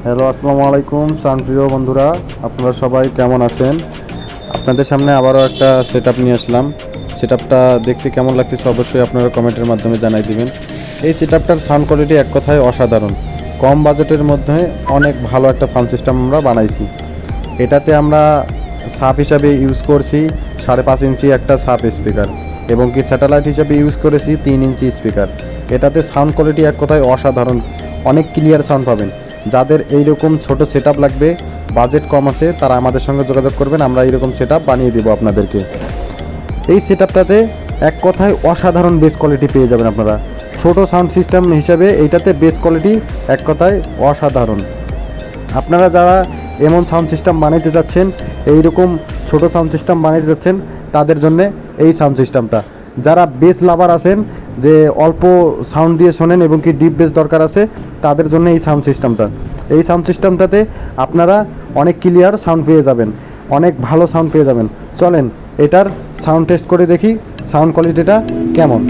Hello, আসসালামু আলাইকুম প্রিয় বন্ধুরা, আপনারা সবাই কেমন আছেন? আপনাদের সামনে আবারও একটা সেটআপ নিয়ে আসলাম। সেটআপটা দেখতে কেমন লাগতেছে অবশ্যই আপনারা কমেন্টের মাধ্যমে জানাই দিবেন। এই সেটআপটার সাউন্ড কোয়ালিটি এক কথায় অসাধারণ। কম বাজেটের মধ্যে অনেক ভালো একটা সাউন্ড সিস্টেম আমরা বানাইছি। এটাতে আমরা সাব হিসাবে ইউজ করছি 5.5 ইঞ্চি একটা সাব স্পিকার এবং কি স্যাটেলাইট হিসাবে ইউজ করেছি 3 ইঞ্চি স্পিকার। এটাতে সাউন্ড কোয়ালিটি এক কথায় অসাধারণ, অনেক ক্লিয়ার সাউন্ড পাবেন। যাদের এইরকম ছোট সেটআপ লাগবে, বাজেট কম আছে, তারা আমাদের সঙ্গে যোগাযোগ করবেন, আমরা এইরকম সেটআপ বানিয়ে দেবো আপনাদেরকে। এই সেটআপটাতে এক কথায় অসাধারণ বেস কোয়ালিটি পেয়ে যাবেন আপনারা। ছোট সাউন্ড সিস্টেম হিসাবে এইটাতে বেস কোয়ালিটি এক কথায় অসাধারণ। আপনারা যারা এমন সাউন্ড সিস্টেম বানাইতে যাচ্ছেন, এইরকম ছোট সাউন্ড সিস্টেম বানাইতে যাচ্ছেন, তাদের জন্য এই সাউন্ড সিস্টেমটা। যারা বেস লাভার আছেন, যে অল্প সাউন্ড দিয়ে শোনেন এবং কি ডিপ বেস দরকার আছে, তাদের জন্য এই সাউন্ড সিস্টেমটা। এই সাউন্ড সিস্টেমটাতে আপনারা অনেক ক্লিয়ার সাউন্ড পেয়ে যাবেন, অনেক ভালো সাউন্ড পেয়ে যাবেন। চলেন এটার সাউন্ড টেস্ট করে দেখি সাউন্ড কোয়ালিটিটা কেমন।